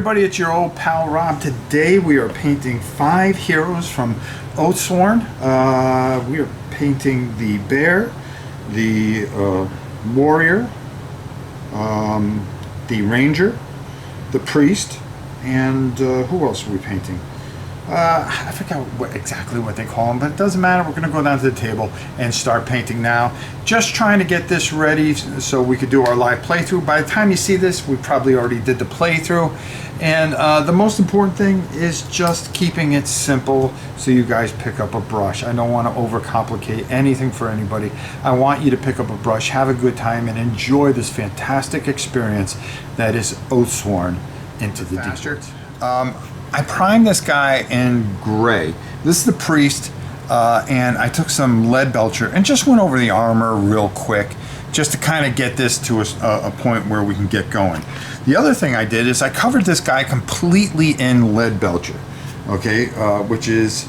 everybody, it's your old pal Rob. Today we are painting 5 heroes from Oathsworn. We are painting the bear, the warrior, the ranger, the priest, and who else are we painting? I forgot exactly what they call them, but it doesn't matter. We're going to go down to the table and start painting now. Just trying to get this ready so we could do our live playthrough. By the time you see this, we probably already did the playthrough. And the most important thing is just keeping it simple so you guys pick up a brush. I don't want to overcomplicate anything for anybody. I want you to pick up a brush, have a good time, and enjoy this fantastic experience that is Oathsworn into the Deepwood. I primed this guy in gray. This is the priest, and I took some lead belcher and just went over the armor real quick just to kind of get this to a point where we can get going. The other thing I did is I covered this guy completely in lead belcher, okay, which is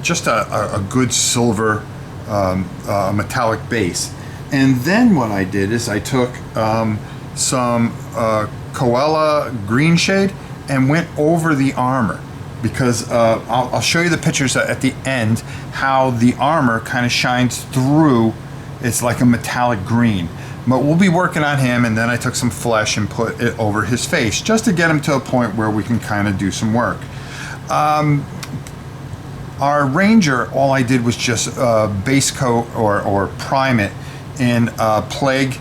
just a good silver metallic base. And then what I did is I took some koala green shade and went over the armor, because I'll show you the pictures at the end how the armor kind of shines through. It's like a metallic green, but we'll be working on him. And then I took some flesh and put it over his face just to get him to a point where we can kind of do some work. Our ranger, all I did was just base coat or prime it in plague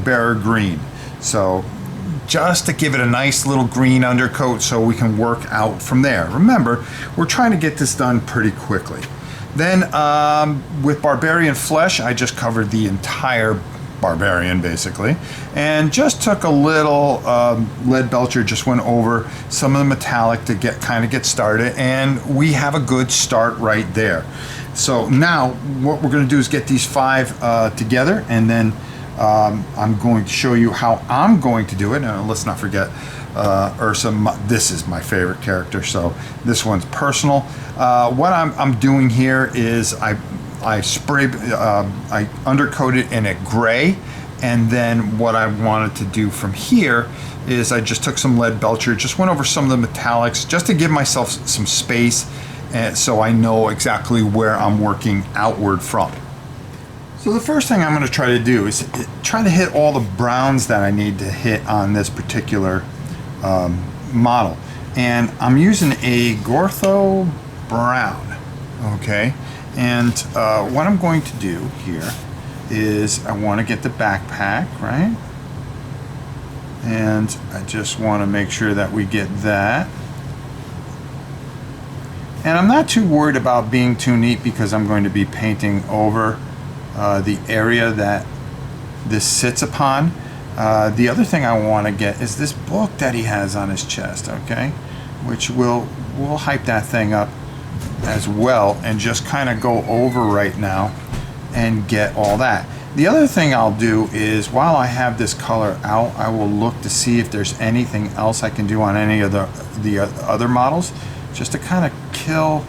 bearer green. So just to give it a nice little green undercoat so we can work out from there. Remember, we're trying to get this done pretty quickly. Then with barbarian flesh, I just covered the entire barbarian basically, and just took a little lead belcher, just went over some of the metallic to get started, and we have a good start right there. So now what we're going to do is get these 5 together, and then I'm going to show you how I'm going to do it. And let's not forget Ursa. This is my favorite character, so this one's personal. What I'm doing here is I undercoated in a gray, and then what I wanted to do from here is I just took some lead belcher, just went over some of the metallics just to give myself some space, and so I know exactly where I'm working outward from. So the first thing I'm going to try to do is try to hit all the browns that I need to hit on this particular model. And I'm using a Gortho brown, okay? And what I'm going to do here is I want to get the backpack, right? And I just want to make sure that we get that. And I'm not too worried about being too neat because I'm going to be painting over the area that this sits upon. The other thing I want to get is this book that he has on his chest, okay, which we'll hype that thing up as well and just kind of go over right now and get all that. The other thing I'll do is, while I have this color out, I will look to see if there's anything else I can do on any of the other models, just to kind of kill.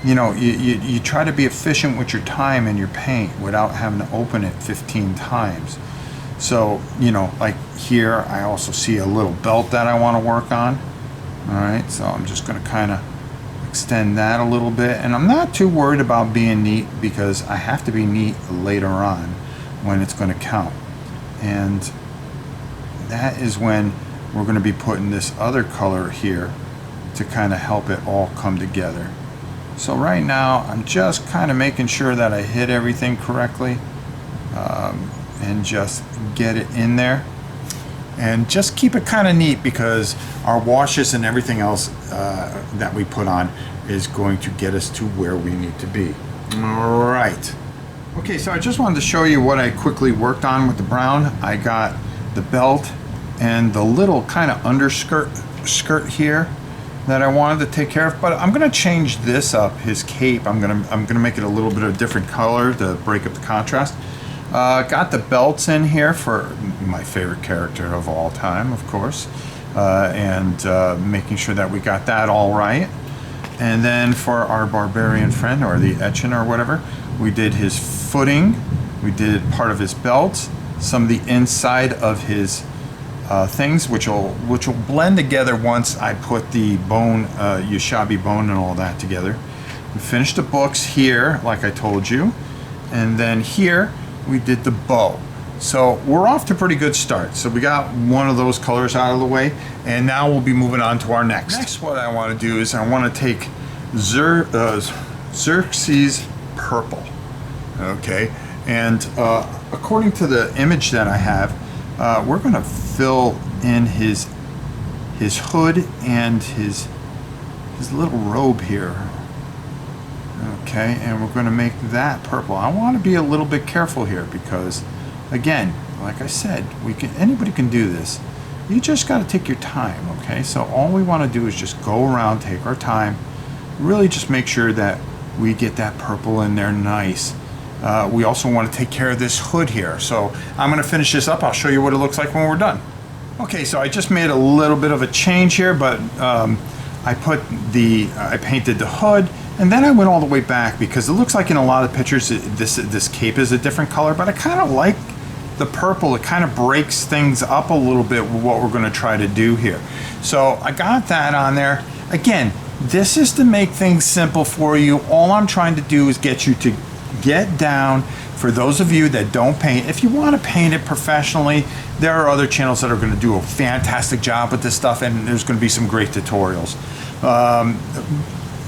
You know, you try to be efficient with your time and your paint without having to open it 15 times. So, you know, like here, I also see a little belt that I want to work on. All right, so I'm just going to kind of extend that a little bit. And I'm not too worried about being neat because I have to be neat later on when it's going to count. And that is when we're going to be putting this other color here to kind of help it all come together. So right now I'm just kind of making sure that I hit everything correctly, and just get it in there, and just keep it kind of neat because our washes and everything else that we put on is going to get us to where we need to be. All right. Okay, so I just wanted to show you what I quickly worked on with the brown. I got the belt and the little kind of skirt here that I wanted to take care of, but I'm going to change this up. His cape, I'm gonna make it a little bit of a different color to break up the contrast. Got the belts in here for my favorite character of all time, of course, and making sure that we got that all right. And then for our barbarian friend, or the etching or whatever, we did his footing, we did part of his belt, some of the inside of his things, which will blend together once I put the bone, Yashabi bone and all that together. We finished the books here, like I told you, and then here we did the bow. So we're off to a pretty good start. So we got one of those colors out of the way, and now we'll be moving on to our next. Next, what I want to do is I want to take Xerxes purple, okay? And according to the image that I have, we're going to fill in his hood and his little robe here. Okay, and we're going to make that purple. I want to be a little bit careful here because, again, like I said, anybody can do this. You just got to take your time, okay? So all we want to do is just go around, take our time, really just make sure that we get that purple in there nice. We also want to take care of this hood here. So I'm going to finish this up. I'll show you what it looks like when we're done. Okay, so I just made a little bit of a change here, but I painted the hood, and then I went all the way back because it looks like in a lot of pictures this cape is a different color, but I kind of like the purple. It kind of breaks things up a little bit with what we're going to try to do here. So I got that on there. Again, this is to make things simple for you. All I'm trying to do is get you to get down. For those of you that don't paint, if you want to paint it professionally, there are other channels that are going to do a fantastic job with this stuff, and there's going to be some great tutorials.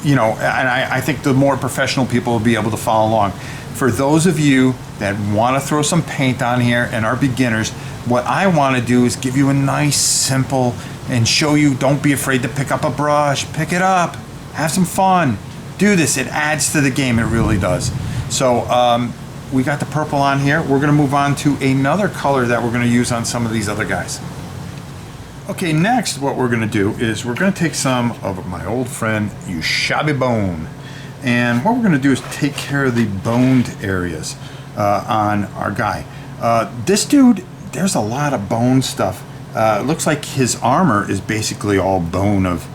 You know, and I think the more professional people will be able to follow along. For those of you that want to throw some paint on here and are beginners, what I want to do is give you a nice, simple, and show you, don't be afraid to pick up a brush, pick it up, have some fun, do this. It adds to the game, it really does. So we got the purple on here. We're going to move on to another color that we're going to use on some of these other guys. Okay, next what we're going to do is we're going to take some of my old friend Yashabi bone, and what we're going to do is take care of the boned areas on our guy. This dude, there's a lot of bone stuff. It looks like his armor is basically all bone of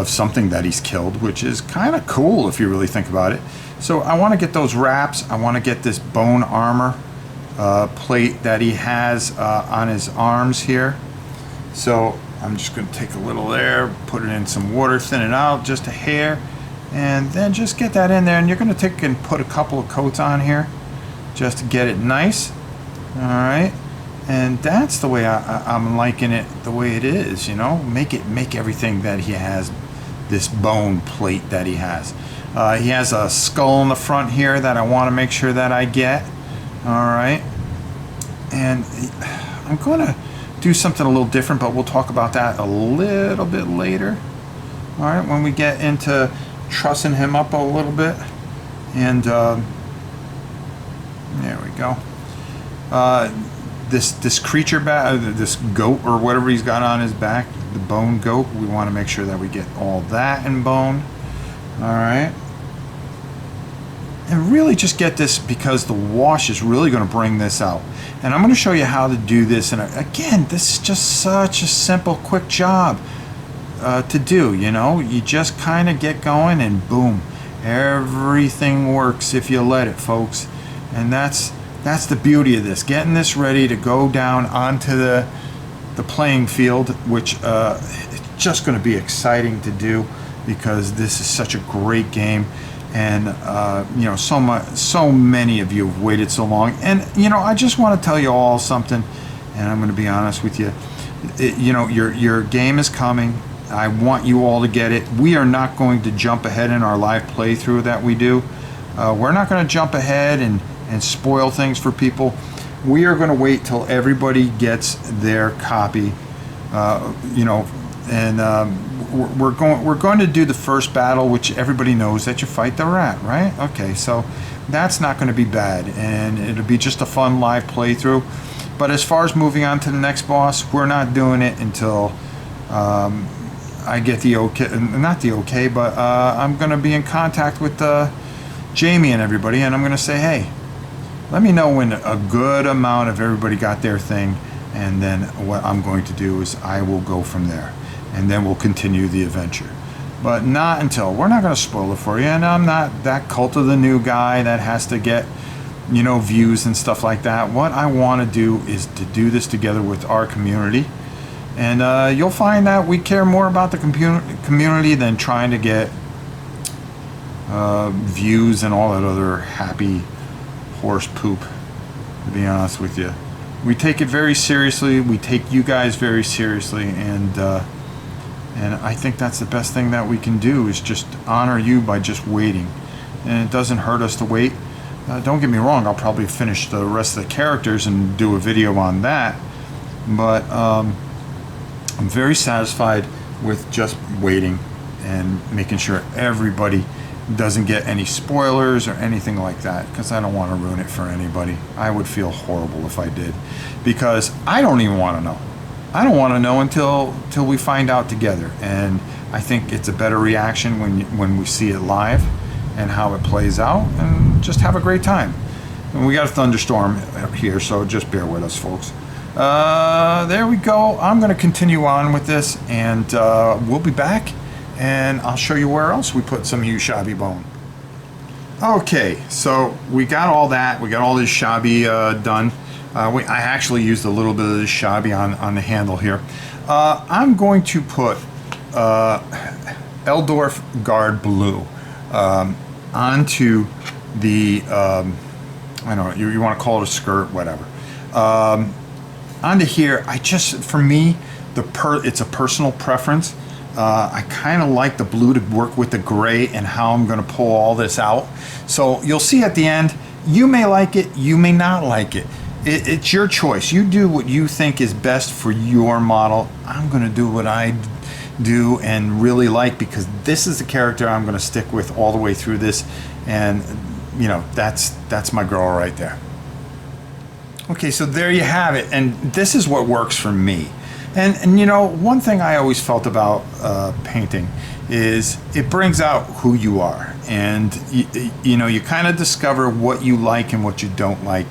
something that he's killed, which is kind of cool if you really think about it. So I want to get those wraps. I want to get this bone armor plate that he has on his arms here. So I'm just going to take a little there, put it in some water, thin it out just a hair, and then just get that in there. And you're going to take and put a couple of coats on here just to get it nice. All right, and that's the way I'm liking it, the way it is. You know, make everything that he has, this bone plate that he has. He has a skull in the front here that I want to make sure that I get. All right, and I'm going to do something a little different, but we'll talk about that a little bit later. All right, when we get into trussing him up a little bit. And there we go. This creature, this goat or whatever he's got on his back, the bone goat, we want to make sure that we get all that in bone. All right. And really just get this, because the wash is really going to bring this out. And I'm going to show you how to do this. And again, this is just such a simple, quick job to do. You know, you just kind of get going and boom, everything works if you let it, folks. And that's the beauty of this, getting this ready to go down onto the playing field, which it's just going to be exciting to do, because this is such a great game. And you know, so many of you have waited so long, and you know, I just want to tell you all something, and I'm going to be honest with you. You know, your game is coming. I want you all to get it. We are not going to jump ahead in our live playthrough that we do. We're not going to jump ahead and spoil things for people. We are going to wait till everybody gets their copy. You know, and we're going to do the first battle, which everybody knows that you fight the rat, right? Okay, so that's not going to be bad, and it'll be just a fun live playthrough. But as far as moving on to the next boss, we're not doing it until I get the okay, not the okay, but I'm going to be in contact with Jamie and everybody, and I'm going to say, hey, let me know when a good amount of everybody got their thing, and then what I'm going to do is I will go from there, and then we'll continue the adventure. But not until, we're not going to spoil it for you, and I'm not that cult of the new guy that has to get, you know, views and stuff like that. What I want to do is to do this together with our community, And you'll find that we care more about the community than trying to get views and all that other happy horse poop, to be honest with you. We take it very seriously. We take you guys very seriously, and I think that's the best thing that we can do, is just honor you by just waiting. And it doesn't hurt us to wait. Don't get me wrong, I'll probably finish the rest of the characters and do a video on that, but I'm very satisfied with just waiting and making sure everybody doesn't get any spoilers or anything like that, because I don't want to ruin it for anybody. I would feel horrible if I did, because I don't even want to know. I don't want to know until we find out together, and I think it's a better reaction when we see it live and how it plays out, and just have a great time. And we got a thunderstorm here, so just bear with us, folks. There we go. I'm going to continue on with this, and we'll be back, and I'll show you where else we put some Ushabti bone. Okay, so we got all that. We got all this Shabby done. I actually used a little bit of this Shabby on the handle here. I'm going to put Eldorf Guard Blue onto the, I don't know, you want to call it a skirt, whatever. Onto here, for me, it's a personal preference. I kind of like the blue to work with the gray and how I'm going to pull all this out. So you'll see at the end, you may like it, you may not like it. It's your choice. You do what you think is best for your model. I'm going to do what I do and really like, because this is the character I'm going to stick with all the way through this. And, you know, that's my girl right there. Okay, so there you have it. And this is what works for me. And you know, one thing I always felt about painting is it brings out who you are, and you know, you kind of discover what you like and what you don't like,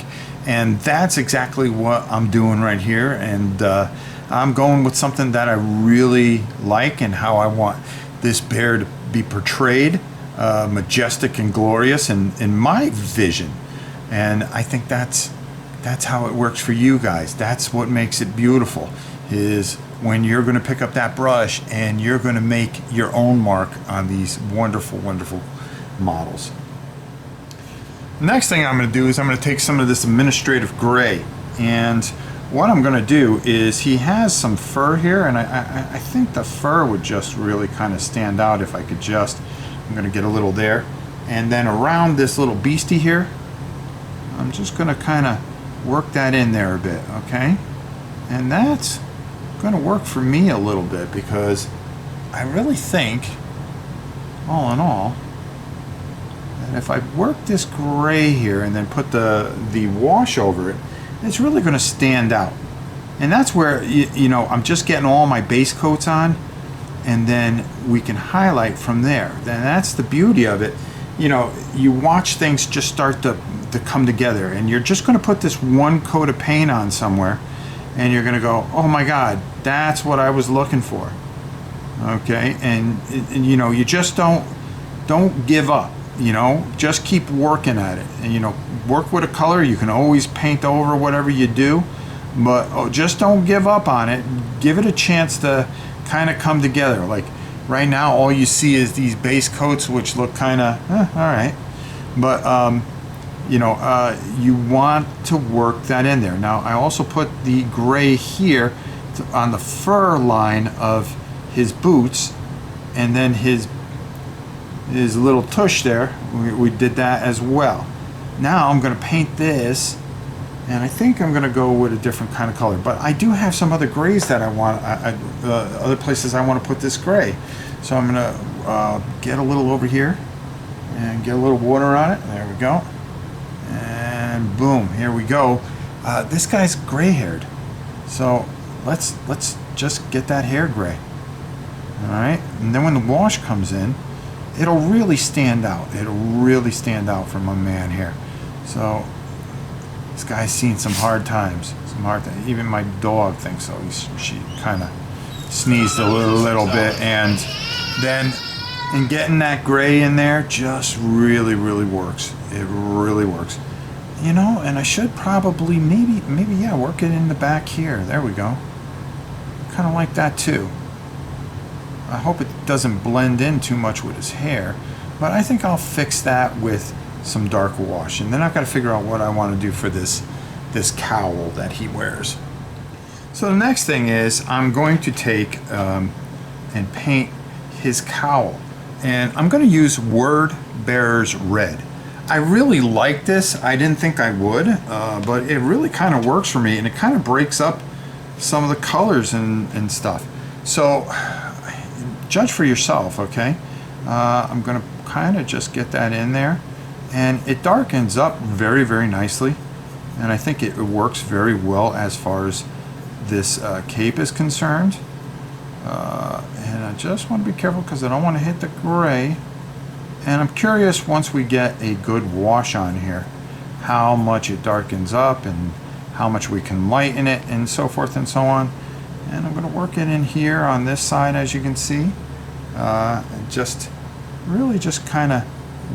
and that's exactly what I'm doing right here. And I'm going with something that I really like and how I want this bear to be portrayed, majestic and glorious in my vision. And I think that's how it works for you guys. That's what makes it beautiful, is when you're going to pick up that brush and you're going to make your own mark on these wonderful, wonderful models. The next thing I'm going to do is I'm going to take some of this administrative gray, and what I'm going to do is, he has some fur here, and I think the fur would just really kind of stand out if I could just, I'm going to get a little there, and then around this little beastie here, I'm just going to kind of work that in there a bit, okay? And that's going to work for me a little bit, because I really think, all in all, that if I work this gray here and then put the wash over it, it's really going to stand out. And that's where, you know, I'm just getting all my base coats on, and then we can highlight from there. Then that's the beauty of it. You know, you watch things just start to come together, and you're just going to put this one coat of paint on somewhere, and you're going to go, oh my God, that's what I was looking for. Okay, and you know, you just don't give up. You know, just keep working at it, and you know, work with a color. You can always paint over whatever you do, but just don't give up on it. Give it a chance to kind of come together. Like right now, all you see is these base coats, which look kind of all right, but you know, you want to work that in there. Now I also put the gray here on the fur line of his boots, and then his little tush there, we did that as well. Now I'm going to paint this, and I think I'm going to go with a different kind of color, but I do have some other grays that I want, other places I want to put this gray. So I'm going to get a little over here and get a little water on it. There we go, and boom, here we go. This guy's gray haired, so let's just get that hair gray. All right, and then when the wash comes in, it'll really stand out. It'll really stand out for my man here. So this guy's seen some hard times. Even my dog thinks so. She kind of sneezed a little bit, and then in getting that gray in there just really works. It really works. You know, and I should probably maybe yeah, work it in the back here. There we go. kind of like that too. I hope it doesn't blend in too much with his hair, but I think I'll fix that with some dark wash. And then I've got to figure out what I want to do for this cowl that he wears. So the next thing is I'm going to take and paint his cowl. And I'm going to use Warbear's Red. I really like this. I didn't think I would, but it really kind of works for me, and it kind of breaks up some of the colors and stuff. So judge for yourself, okay? I'm going to kind of just get that in there, and it darkens up very, very nicely, and I think it works very well as far as this cape is concerned. And I just want to be careful because I don't want to hit the gray. And I'm curious, once we get a good wash on here, how much it darkens up and how much we can lighten it and so forth and so on. And I'm going to work it in here on this side, as you can see. Just really just kind of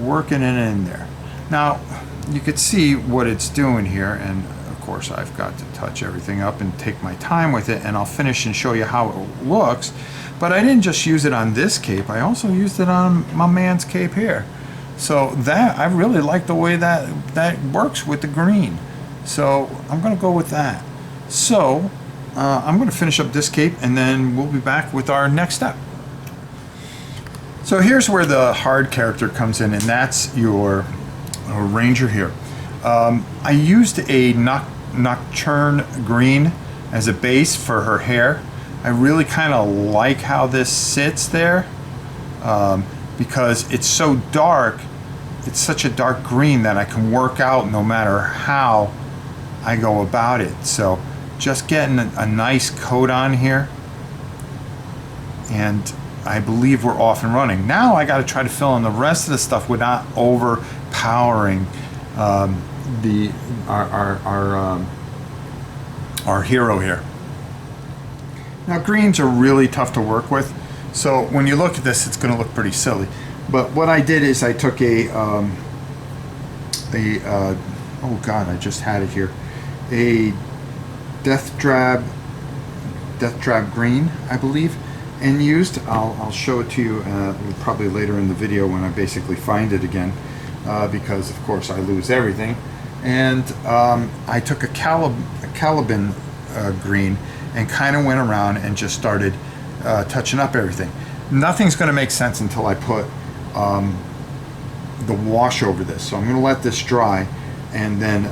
working it in there. Now, you could see what it's doing here, and of course I've got to touch everything up and take my time with it, and I'll finish and show you how it looks. But I didn't just use it on this cape, I also used it on my man's cape here. So that, I really like the way that works with the green. So I'm going to go with that. So I'm going to finish up this cape, and then we'll be back with our next step. So here's where the hard character comes in, and that's your ranger here. I used a nocturne green as a base for her hair. I really kind of like how this sits there because it's so dark. It's such a dark green that I can work out no matter how I go about it. So just getting a nice coat on here, and I believe we're off and running. Now I got to try to fill in the rest of the stuff without overpowering our hero here. Now greens are really tough to work with, so when you look at this, it's going to look pretty silly. But what I did is I took oh god, I just had it here, a death drab green, I believe, and used. I'll show it to you probably later in the video when I basically find it again, because of course I lose everything. And I took a Caliban green and kind of went around and just started touching up everything. Nothing's going to make sense until I put the wash over this. So I'm going to let this dry, and then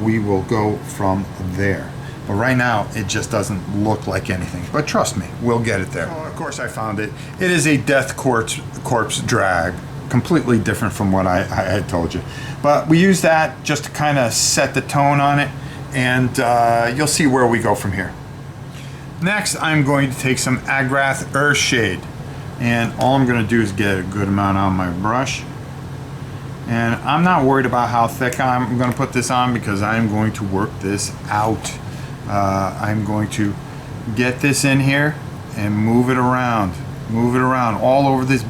we will go from there. But right now, it just doesn't look like anything. But trust me, we'll get it there. So, of course, I found it. It is a death corpse drag, completely different from what I had told you. But we use that just to kind of set the tone on it, and you'll see where we go from here. Next, I'm going to take some Agrath Earthshade, and all I'm going to do is get a good amount on my brush. And I'm not worried about how thick I'm going to put this on, because I'm going to work this out. I'm going to get this in here and move it around all over this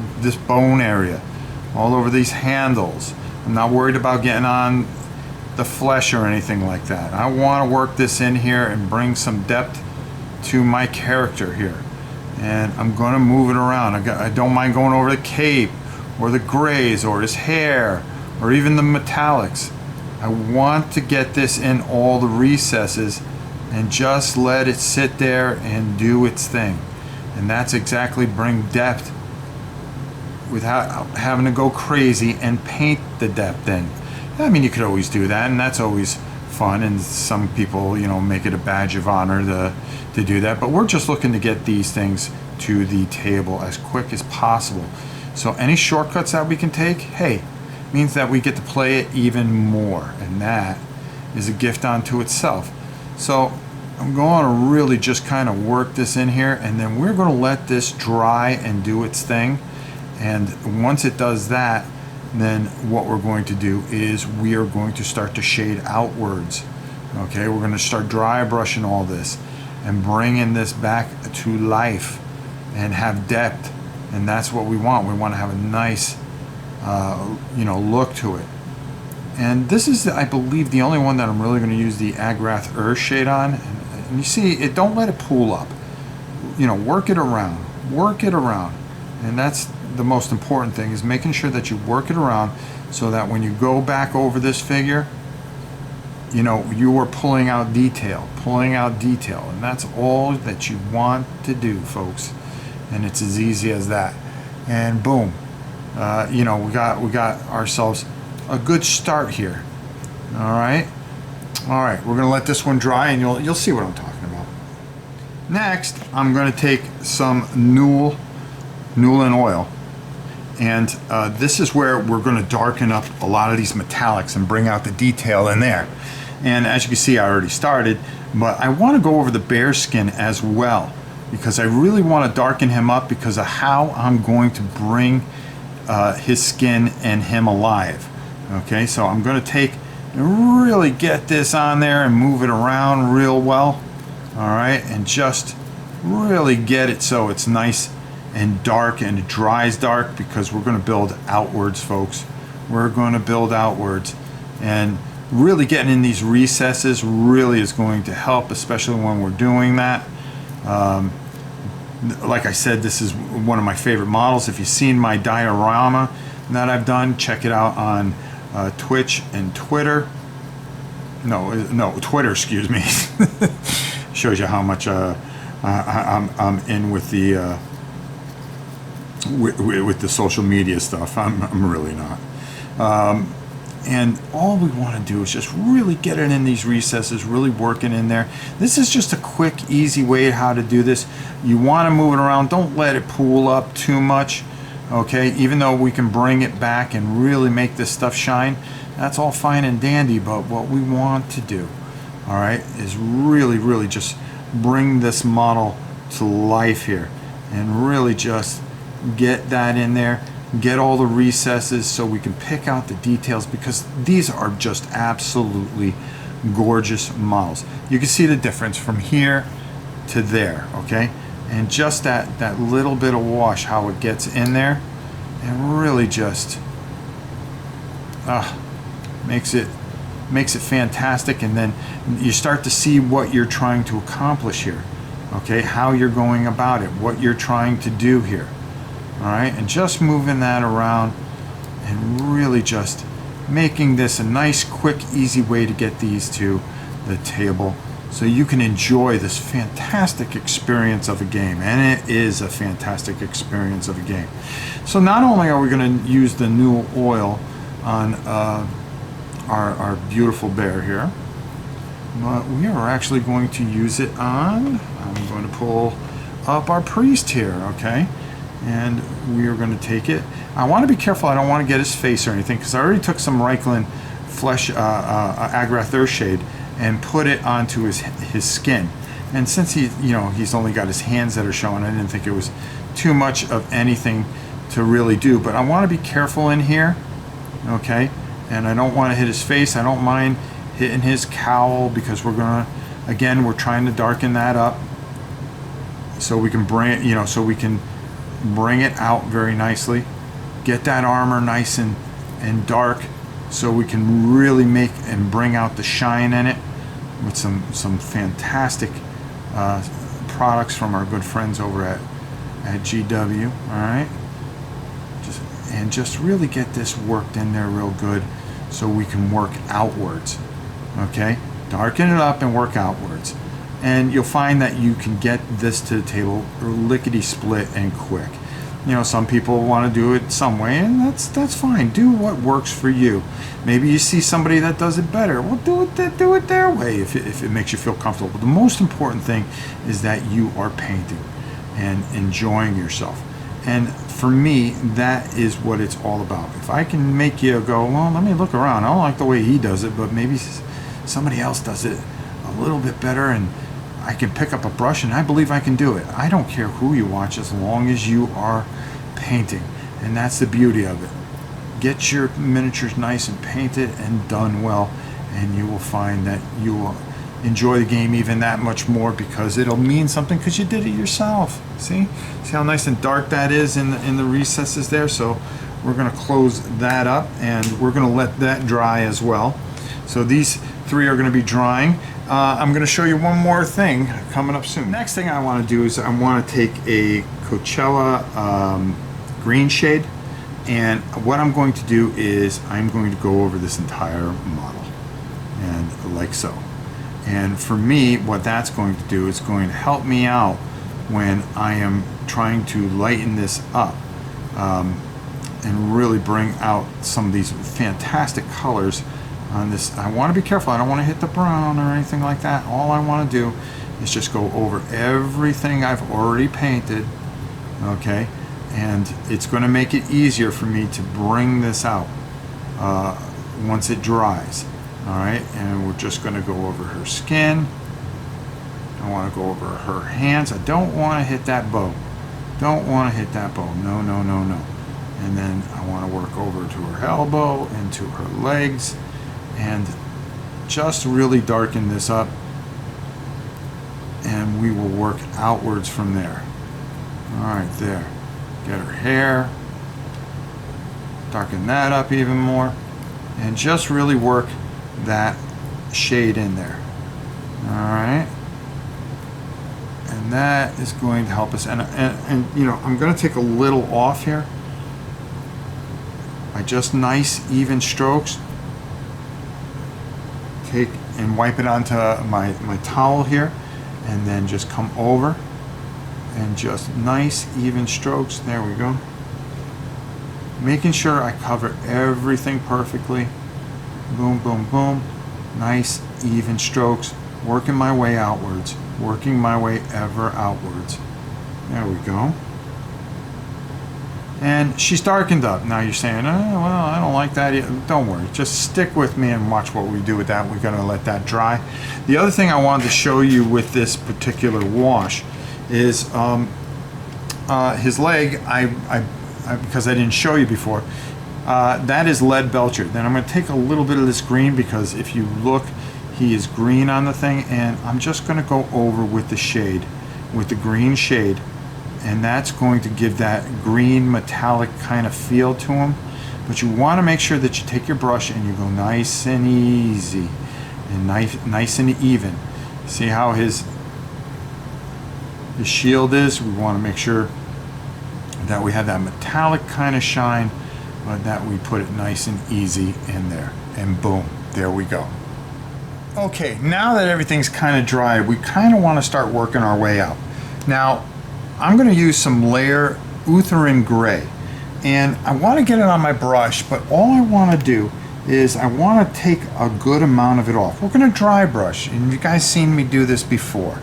bone area, all over these handles. I'm not worried about getting on the flesh or anything like that. I want to work this in here and bring some depth to my character here, and I'm going to move it around. I don't mind going over the cape or the grays or his hair or even the metallics. I want to get this in all the recesses and just let it sit there and do its thing. And that's exactly bring depth without having to go crazy and paint the depth in. I mean, you could always do that, and that's always fun, and some people, you know, make it a badge of honor to do that. But we're just looking to get these things to the table as quick as possible. So any shortcuts that we can take, hey, means that we get to play it even more, and that is a gift unto itself. So I'm going to really just kind of work this in here, and then we're going to let this dry and do its thing. And once it does that, then what we're going to do is we are going to start to shade outwards. Okay, we're going to start dry brushing all this and bringing this back to life and have depth. And that's what we want. We want to have a nice look to it. And this is, I believe, the only one that I'm really going to use the Agrath Earthshade on. And you see, don't let it pool up. you know, work it around, and that's the most important thing, is making sure that you work it around so that when you go back over this figure, you know, you are pulling out detail, and that's all that you want to do, folks. And it's as easy as that. And boom, you know, we got ourselves a good start here. All right, we're gonna let this one dry, and you'll see what I'm talking about. Next, I'm gonna take some Newell and oil, and this is where we're gonna darken up a lot of these metallics and bring out the detail in there. And as you can see, I already started, but I want to go over the bear skin as well, because I really want to darken him up because of how I'm going to bring his skin and him alive. Okay, so I'm going to take and really get this on there and move it around real well. All right, and just really get it so it's nice and dark and it dries dark, because we're going to build outwards, folks. We're going to build outwards, and really getting in these recesses really is going to help, especially when we're doing that. Like I said, this is one of my favorite models. If you've seen my diorama that I've done, check it out on Twitch and Twitter. No, Twitter, excuse me. Shows you how much I'm in with the with the social media stuff. I'm really not. And all we want to do is just really get it in these recesses, really working in there. This is just a quick, easy way how to do this. You want to move it around. Don't let it pool up too much, okay? Even though we can bring it back and really make this stuff shine, that's all fine and dandy, but what we want to do, all right, is really, really just bring this model to life here and really just get that in there. Get all the recesses so we can pick out the details, because these are just absolutely gorgeous models. You can see the difference from here to there, okay? And just that little bit of wash, how it gets in there, and really just makes it fantastic. And then you start to see what you're trying to accomplish here, okay? How you're going about it, what you're trying to do here. All right, and just moving that around and really just making this a nice, quick, easy way to get these to the table so you can enjoy this fantastic experience of a game. And it is a fantastic experience of a game. So not only are we going to use the Newell oil on our beautiful bear here, but we are actually going to use it on, I'm going to pull up our priest here, okay? And we are going to take it. I want to be careful. I don't want to get his face or anything, because I already took some Reikland flesh Agrath Earthshade and put it onto his skin. And since he's only got his hands that are showing, I didn't think it was too much of anything to really do. But I want to be careful in here, okay? And I don't want to hit his face. I don't mind hitting his cowl, because we're trying to darken that up so we can bring it, bring it out very nicely, get that armor nice and dark, so we can really make and bring out the shine in it with some fantastic products from our good friends over at GW. All right, just really get this worked in there real good so we can work outwards. Okay, darken it up and work outwards. And you'll find that you can get this to the table lickety split and quick. You know, some people want to do it some way, and that's fine. Do what works for you. Maybe you see somebody that does it better. Well, do it their way if it makes you feel comfortable. But the most important thing is that you are painting and enjoying yourself. And for me, that is what it's all about. If I can make you go, well, let me look around. I don't like the way he does it, but maybe somebody else does it a little bit better, and I can pick up a brush, and I believe I can do it. I don't care who you watch, as long as you are painting. And that's the beauty of it. Get your miniatures nice and painted and done well, and you will find that you will enjoy the game even that much more, because it'll mean something because you did it yourself. See how nice and dark that is in the recesses there. So we're going to close that up, and we're going to let that dry as well. So these 3 are going to be drying. I'm going to show you one more thing coming up soon. Next thing I want to do is I want to take a Coachella green shade, and what I'm going to do is I'm going to go over this entire model, and like so. And for me, what that's going to do is going to help me out when I am trying to lighten this up and really bring out some of these fantastic colors on this. I want to be careful. I don't want to hit the brown or anything like that. All I want to do is just go over everything I've already painted, okay? And it's going to make it easier for me to bring this out once it dries. All right, and we're just going to go over her skin. I want to go over her hands. I don't want to hit that bow. Don't want to hit that bow. No, no, no, no. And then I want to work over to her elbow and to her legs and just really darken this up. And we will work outwards from there. All right, there. Get her hair. Darken that up even more. And just really work that shade in there. All right. And that is going to help us. And you know, I'm going to take a little off here by just nice even strokes. Take and wipe it onto my towel here, and then just come over and just nice even strokes. There we go. Making sure I cover everything perfectly. Boom, boom, boom. Nice even strokes. Working my way outwards. Working my way ever outwards. There we go. And she's darkened up. Now you're saying, oh, well, I don't like that. Don't worry. Just stick with me and watch what we do with that. We're going to let that dry. The other thing I wanted to show you with this particular wash is his leg, because I didn't show you before, that is lead belcher. Then I'm going to take a little bit of this green, because if you look, he is green on the thing, and I'm just going to go over with the shade, with the green shade, and that's going to give that green metallic kind of feel to him. But you want to make sure that you take your brush and you go nice and easy and nice and even. See how his shield is? We want to make sure that we have that metallic kind of shine, but that we put it nice and easy in there. And boom, there we go. Okay, now that everything's kind of dry, we kind of want to start working our way out. Now, I'm going to use some layer Oathsworn gray, and I want to get it on my brush, but all I want to do is I want to take a good amount of it off. We're going to dry brush, and you guys seen me do this before,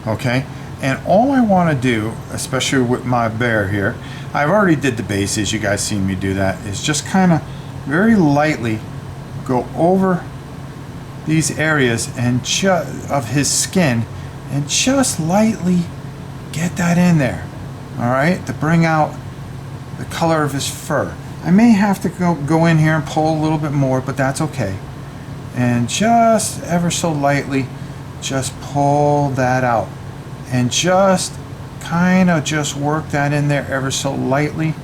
okay? And all I want to do, especially with my bear here, I've already did the bases, you guys seen me do that, is just kind of very lightly go over these areas and of his skin, and just lightly get that in there, all right, to bring out the color of his fur. I may have to go in here and pull a little bit more, but that's okay. And just ever so lightly, just pull that out. And just kind of just work that in there ever so lightly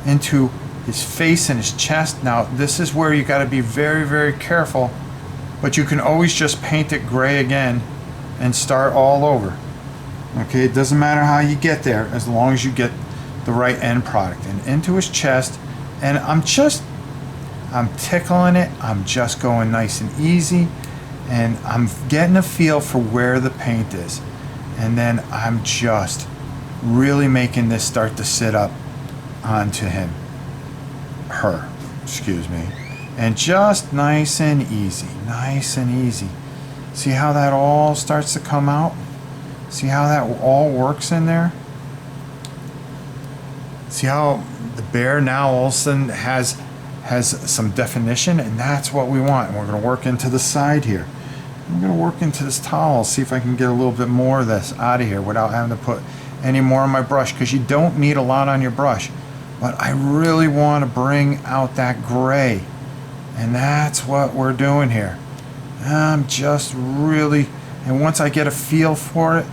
into his face and his chest. Now, this is where you got to be very, very careful, but you can always just paint it gray again and start all over. Okay, it doesn't matter how you get there, as long as you get the right end product. And into his chest, and I'm tickling it, I'm just going nice and easy, and I'm getting a feel for where the paint is. And then I'm just really making this start to sit up onto her, excuse me. And just nice and easy, nice and easy. See how that all starts to come out? See how that all works in there? See how the bear now all of a sudden has some definition, and that's what we want. And we're going to work into the side here. I'm going to work into this towel, see if I can get a little bit more of this out of here without having to put any more on my brush, because you don't need a lot on your brush. But I really want to bring out that gray, and that's what we're doing here. I'm just really, and once I get a feel for it,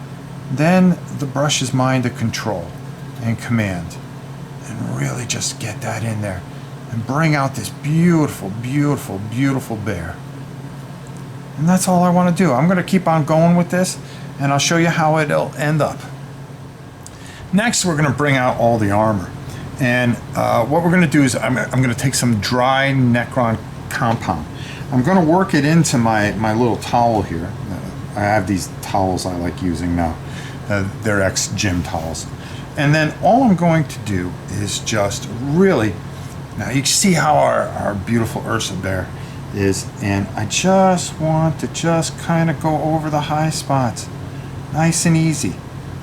then the brush is mine to control and command, and really just get that in there and bring out this beautiful, beautiful, beautiful bear. And that's all I want to do. I'm going to keep on going with this, and I'll show you how it'll end up. Next, we're going to bring out all the armor. And what we're going to do is I'm going to take some dry Necron compound. I'm going to work it into my little towel here. I have these towels I like using now. They're ex-gym towels. And then all I'm going to do is just really, now you can see how our beautiful Ursa bear is, and I just want to just kind of go over the high spots, nice and easy.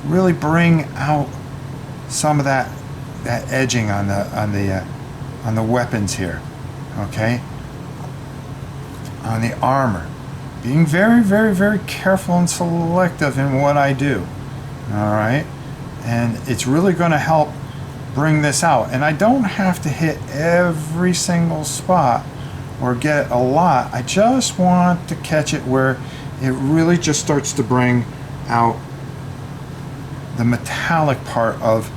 Really bring out some of that edging on the weapons here, okay, on the armor. Being very, very, very careful and selective in what I do. All right, and it's really going to help bring this out. And I don't have to hit every single spot or get a lot. I just want to catch it where it really just starts to bring out the metallic part of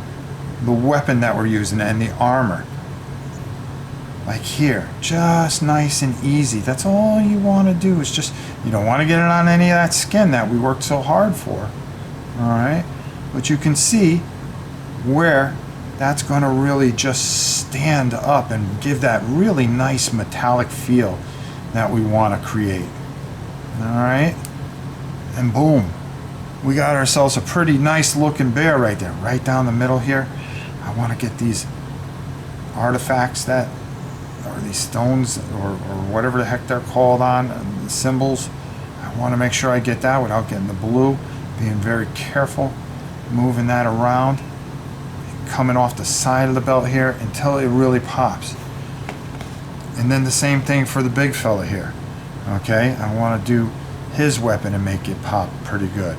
the weapon that we're using and the armor. Like here, just nice and easy. That's all you want to do, is just, you don't want to get it on any of that skin that we worked so hard for. All right, but you can see where that's going to really just stand up and give that really nice metallic feel that we want to create. All right, and boom, we got ourselves a pretty nice looking bear right there, right down the middle here. I want to get these artifacts that, or these stones, or whatever the heck they're called on, the symbols. I want to make sure I get that without getting the blue. Being very careful, moving that around, coming off the side of the belt here until it really pops. And then the same thing for the big fella here. Okay, I want to do his weapon and make it pop pretty good.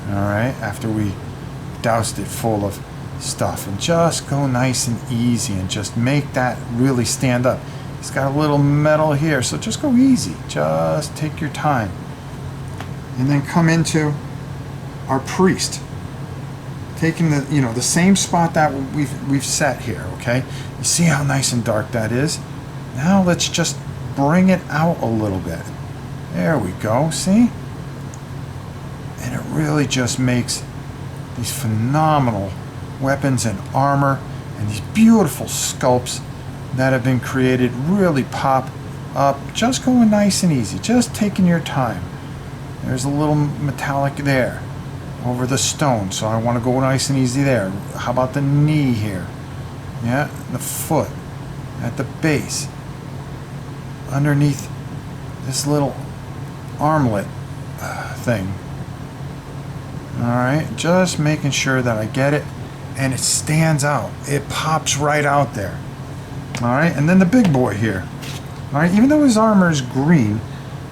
All right, after we doused it full of stuff, and just go nice and easy and just make that really stand up. It's got a little metal here, so just go easy. Just take your time. And then come into our priest, taking the, you know, the same spot that we've set here. Okay, you see how nice and dark that is. Now let's just bring it out a little bit. There we go, see? And it really just makes these phenomenal weapons and armor and these beautiful sculpts that have been created really pop up. Just going nice and easy, just taking your time. There's a little metallic there over the stone, so I want to go nice and easy there. How about the knee here? Yeah, the foot at the base, underneath this little armlet thing. All right, just making sure that I get it and it stands out. It pops right out there. All right, and then the big boy here. All right, even though his armor is green,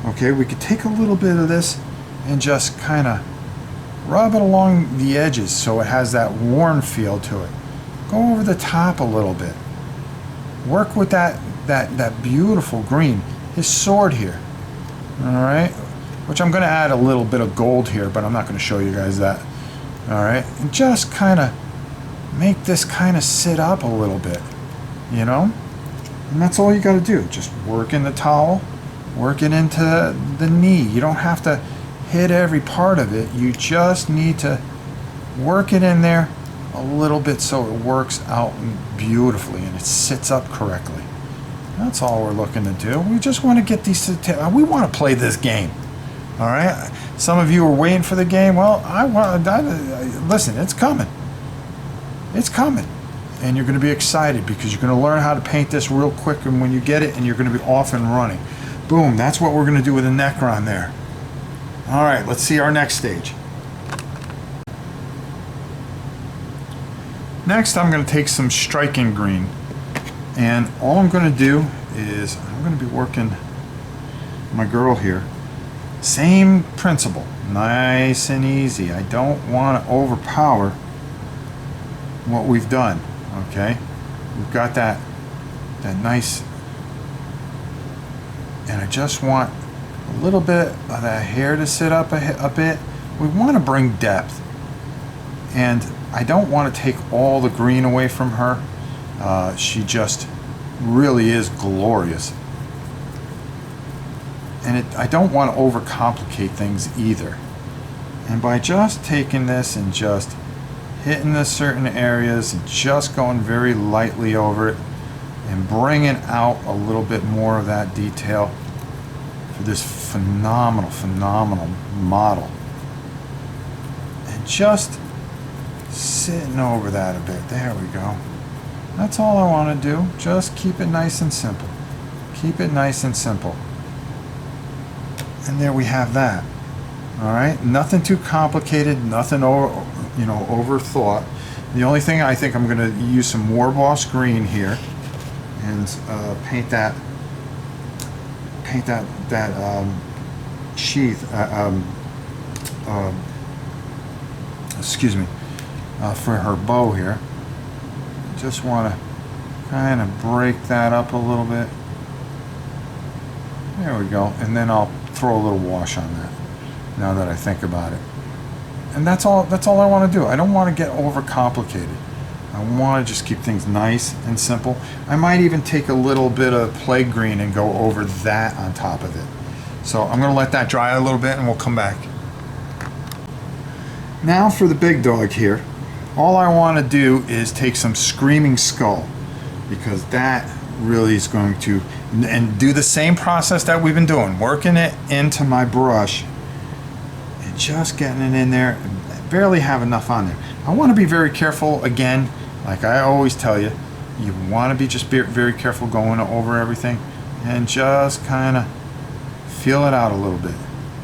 okay, we could take a little bit of this and just kind of rub it along the edges so it has that worn feel to it. Go over the top a little bit. Work with that beautiful green. His sword here. All right, which I'm going to add a little bit of gold here, but I'm not going to show you guys that. All right, and just kind of make this kind of sit up a little bit, you know? And that's all you got to do. Just work in the towel, work it into the knee. You don't have to hit every part of it. You just need to work it in there a little bit so it works out beautifully and it sits up correctly. That's all we're looking to do. We just want to get these we want to play this game. All right, some of you are waiting for the game. Well, listen, it's coming. It's coming, and you're going to be excited because you're going to learn how to paint this real quick, and when you get it, and you're going to be off and running. Boom, that's what we're going to do with the Necron there. All right, let's see our next stage. Next, I'm going to take some striking green, and all I'm going to do is I'm going to be working my girl here. Same principle, nice and easy. I don't want to overpower what we've done. Okay, we've got that nice, and I just want a little bit of that hair to sit up a bit. We want to bring depth, and I don't want to take all the green away from her. She just really is glorious. And I don't want to overcomplicate things either. And by just taking this and just hitting the certain areas and just going very lightly over it and bringing out a little bit more of that detail for this phenomenal model. And just sitting over that a bit. There we go. That's all I want to do. Just keep it nice and simple. Keep it nice and simple. And there we have that. All right, nothing too complicated, nothing overthought. The only thing I think I'm going to use some Warbear green here and paint that sheath. Excuse me, for her bow here. Just want to kind of break that up a little bit. There we go, and then I'll throw a little wash on that. Now that I think about it, and that's all I want to do. I don't want to get overcomplicated. I want to just keep things nice and simple. I might even take a little bit of plague green and go over that on top of it. So I'm going to let that dry a little bit and we'll come back. Now for the big dog here. All I want to do is take some Screaming Skull, because that really is going to, and do the same process that we've been doing, working it into my brush and just getting it in there. Barely have enough on there. I want to be very careful again, like I always tell you. You want to be just very careful going over everything and just kind of feel it out a little bit.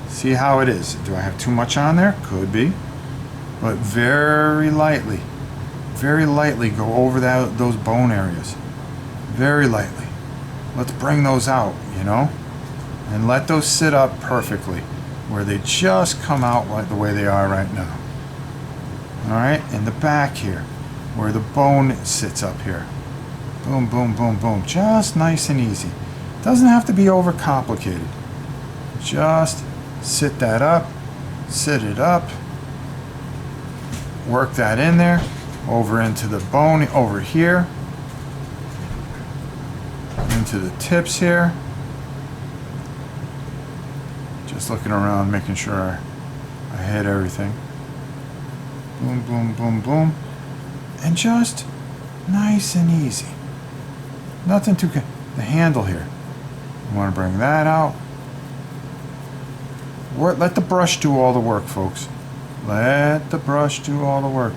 See how it is. Do I have too much on there? Could be. But very lightly go over those bone areas. Very lightly. Let's bring those out, you know, and let those sit up perfectly where they just come out like the way they are right now. All right, in the back here where the bone sits up here. Boom, boom, boom, boom. Just nice and easy. Doesn't have to be overcomplicated. Just sit that up, sit it up, work that in there, over into the bone over here, into the tips here. Just looking around, making sure I hit everything. Boom, boom, boom, boom. And just nice and easy. Nothing too, the handle here. You want to bring that out. Let the brush do all the work, folks. Let the brush do all the work.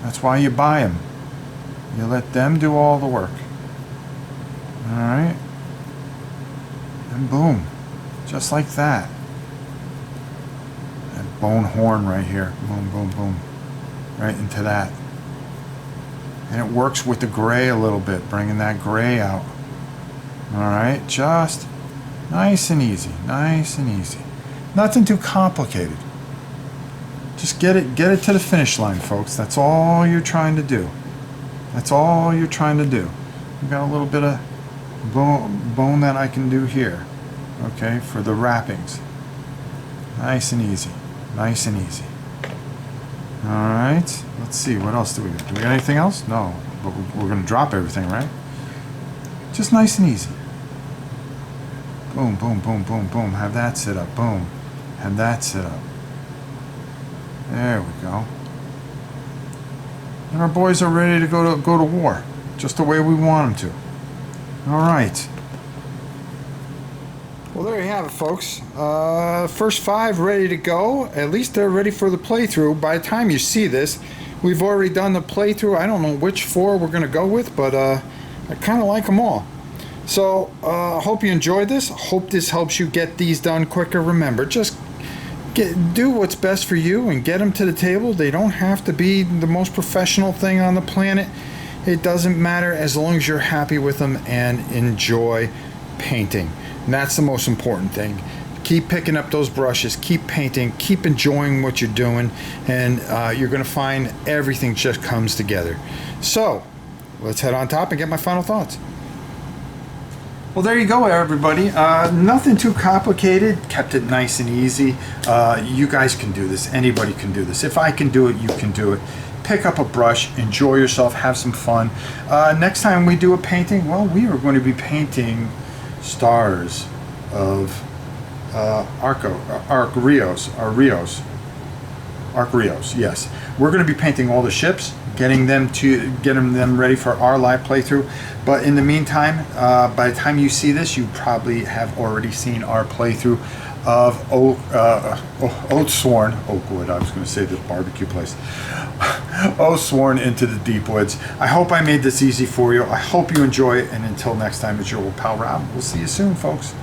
That's why you buy them. You let them do all the work. All right. And boom. Just like that. That bone horn right here. Boom, boom, boom. Right into that. And it works with the gray a little bit, bringing that gray out. All right. Just nice and easy. Nice and easy. Nothing too complicated. Just get it to the finish line, folks. That's all you're trying to do. That's all you're trying to do. We've got a little bit of bone that I can do here, okay, for the wrappings. Nice and easy. Nice and easy. All right. Let's see. What else do we got? Do we got anything else? No. But we're going to drop everything, right? Just nice and easy. Boom, boom, boom, boom, boom. Have that sit up. Boom. Have that sit up. There we go. And our boys are ready to go to war, just the way we want them to. All right. Well, there you have it, folks. First 5 ready to go. At least they're ready for the playthrough. By the time you see this, we've already done the playthrough. I don't know which 4 we're going to go with, but I kind of like them all. So, hope you enjoyed this. Hope this helps you get these done quicker. Remember, just do what's best for you and get them to the table. They don't have to be the most professional thing on the planet. It doesn't matter as long as you're happy with them and enjoy painting. And that's the most important thing. Keep picking up those brushes, keep painting, keep enjoying what you're doing, and you're going to find everything just comes together. So, let's head on top and get my final thoughts. Well, there you go, everybody. Nothing too complicated. Kept it nice and easy. You guys can do this. Anybody can do this. If I can do it, you can do it. Pick up a brush, enjoy yourself, have some fun. Next time we do a painting, well, we are going to be painting stars. of Arc Rios. Yes, we're going to be painting all the ships, getting them ready for our live playthrough. But in the meantime, by the time you see this, you probably have already seen our playthrough of Oathsworn, Oakwood. I was going to say the barbecue place. Oathsworn into the Deepwoods. I hope I made this easy for you. I hope you enjoy it. And until next time, it's your old pal Rob. We'll see you soon, folks.